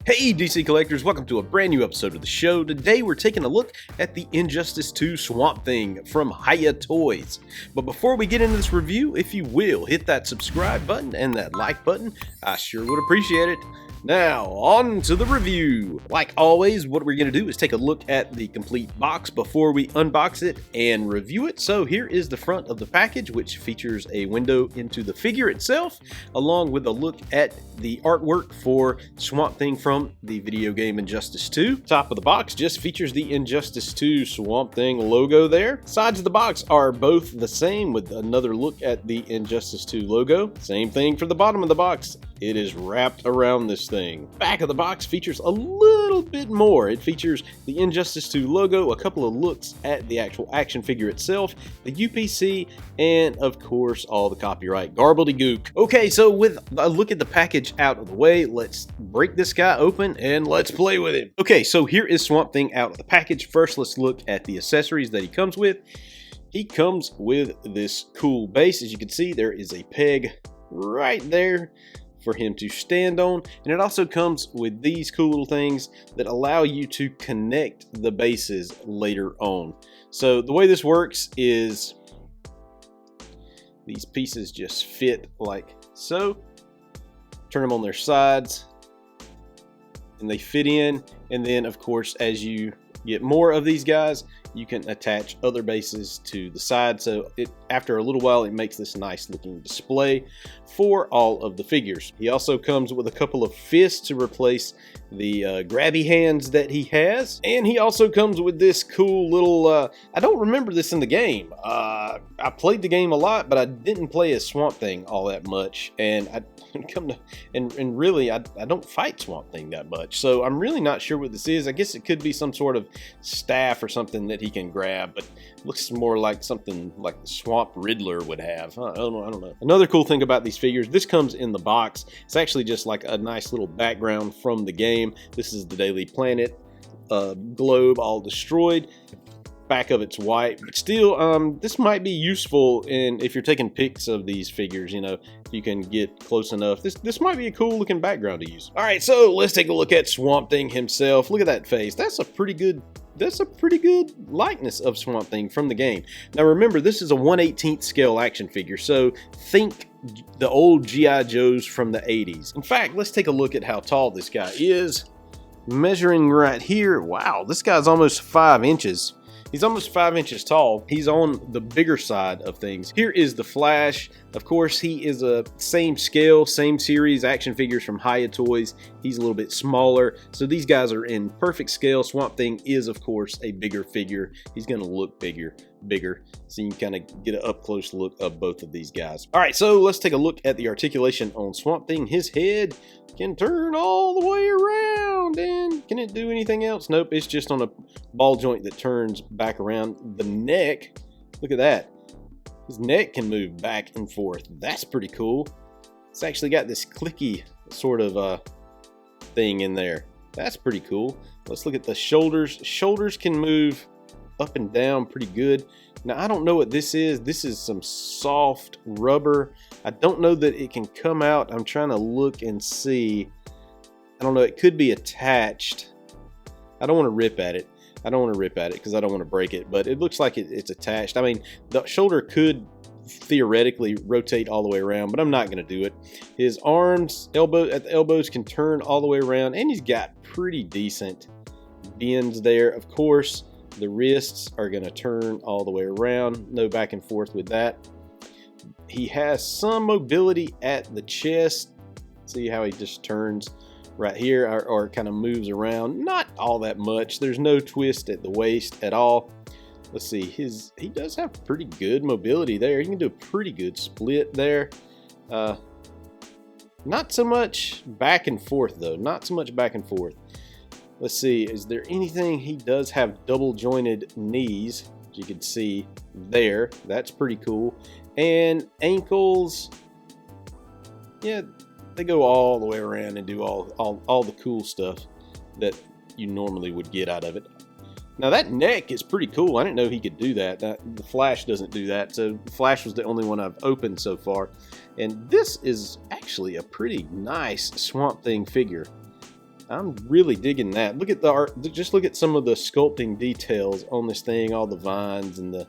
Hey DC Collectors, welcome to a brand new episode of the show. Today we're taking a look at the Injustice 2 Swamp Thing from Hiya Toys. But before we get into this review, if you will, hit that subscribe button and that like button. I sure would appreciate it. Now, on to the review. Like always, what we're going to do is take a look at the complete box before we unbox it and review it. So here is the front of the package, which features a window into the figure itself, along with a look at the artwork for Swamp Thing from the video game Injustice 2. Top of the box just features the Injustice 2 Swamp Thing logo there. Sides of the box are both the same with another look at the Injustice 2 logo. Same thing for the bottom of the box. It is wrapped around this thing. Back of the box features a little bit more. It features the Injustice 2 logo, a couple of looks at the actual action figure itself, the UPC, and of course all the copyright garbledygook. Okay, so with a look at the package out of the way, let's break this guy open and let's play with him. Okay, so here is Swamp Thing out of the package. First, let's look at the accessories that he comes with. He comes with this cool base. As you can see, there is a peg right there for him to stand on, and it also comes with these cool little things that allow you to connect the bases later on. So the way this works is these pieces just fit like so. Turn them on their sides and they fit in, and then of course as you get more of these guys, you can attach other bases to the side, so after a little while it makes this nice looking display for all of the figures. He also comes with a couple of fists to replace the grabby hands that he has, and he also comes with this cool little I don't remember this in the game. I played the game a lot, but I didn't play as Swamp Thing all that much, and really I don't fight Swamp Thing that much, so I'm really not sure what this is. I guess it could be some sort of staff or something that he can grab, but it looks more like something like the Swamp Riddler would have. I don't know. Another cool thing about these figures, this comes in the box. It's actually just like a nice little background from the game. This is the Daily Planet globe all destroyed. Back of it's white, but still this might be useful if you're taking pics of these figures, you know, if you can get close enough. This might be a cool looking background to use. All right, so let's take a look at Swamp Thing himself. Look at that face. That's a pretty good likeness of Swamp Thing from the game. Now remember, this is a 1/18 scale action figure, so think the old G.I. Joes from the 80s. In fact, let's take a look at how tall this guy is. Measuring right here, wow, this guy's almost 5 inches. He's almost 5 inches tall. He's on the bigger side of things. Here is the Flash. Of course, he is a same scale, same series action figures from Hiya Toys. He's a little bit smaller, so these guys are in perfect scale. Swamp Thing is, of course, a bigger figure. He's going to look bigger, so you can kind of get an up-close look of both of these guys. All right, so let's take a look at the articulation on Swamp Thing. His head can turn all the way around, and can it do anything else? Nope, it's just on a ball joint that turns back around. The neck, look at that. His neck can move back and forth. That's pretty cool. It's actually got this clicky sort of thing in there. That's pretty cool. Let's look at the shoulders. Shoulders can move up and down pretty good. Now I don't know what this is. This is some soft rubber. I don't know that it can come out. I'm trying to look and see. I don't know, it could be attached. I don't want to rip at it. Because I don't want to break it, but it looks like it's attached. I mean, the shoulder could theoretically rotate all the way around, but I'm not going to do it. His arms, at the elbows can turn all the way around, and he's got pretty decent bends there. Of course, the wrists are going to turn all the way around. No back and forth with that. He has some mobility at the chest. See how he just turns right here, or kind of moves around. Not all that much. There's no twist at the waist at all. Let's see, he does have pretty good mobility there. He can do a pretty good split there. Not so much back and forth though. Not so much back and forth. Let's see, is there anything? He does have double jointed knees, as you can see there. That's pretty cool. And ankles, yeah, they go all the way around and do all the cool stuff that you normally would get out of it. Now that neck is pretty cool. I didn't know he could do that. The Flash doesn't do that. So the Flash was the only one I've opened so far. And this is actually a pretty nice Swamp Thing figure. I'm really digging that. Look at the art. Just look at some of the sculpting details on this thing. All the vines and the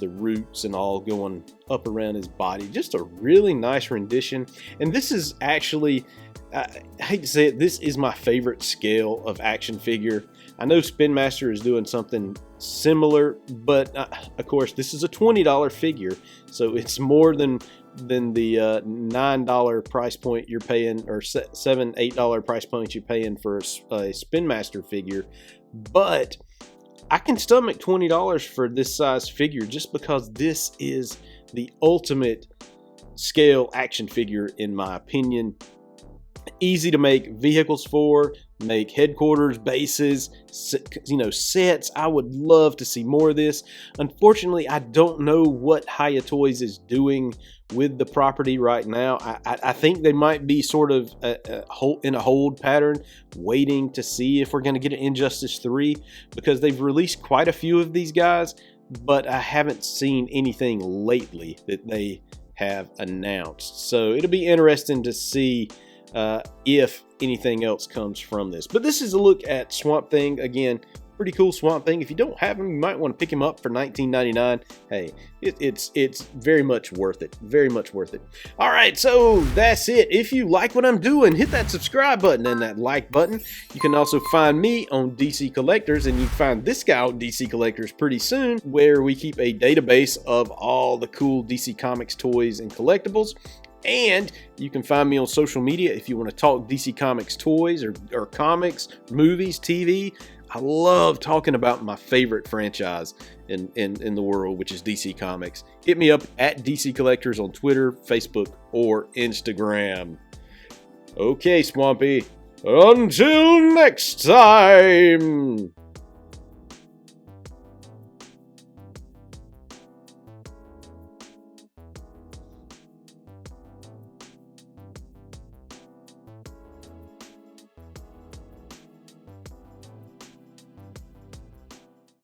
roots and all going up around his body. Just a really nice rendition. And this is actually, I hate to say it, this is my favorite scale of action figure. I know Spin Master is doing something similar, but of course this is a $20 figure, so it's more than the $9 price point you're paying, or $7-8 price point you're paying for a Spin Master figure. But I can stomach $20 for this size figure just because this is the ultimate scale action figure in my opinion. Easy to make vehicles for, make headquarters, bases, sets. I would love to see more of this. Unfortunately, I don't know what Hiya Toys is doing with the property right now. I think they might be sort of in a hold pattern, waiting to see if we're going to get an Injustice 3, because they've released quite a few of these guys, but I haven't seen anything lately that they have announced. So it'll be interesting to see if anything else comes from this. But this is a look at Swamp Thing. Again, pretty cool Swamp Thing. If you don't have him, you might want to pick him up for $19.99. Hey, it's very much worth it. Very much worth it. All right, so that's it. If you like what I'm doing, hit that subscribe button and that like button. You can also find me on DC Collectors, and you can find this guy on DC Collectors pretty soon, where we keep a database of all the cool DC Comics toys and collectibles. And you can find me on social media if you want to talk DC Comics toys or comics, movies, TV. I love talking about my favorite franchise in the world, which is DC Comics. Hit me up at DC Collectors on Twitter, Facebook, or Instagram. Okay, Swampy. Until next time.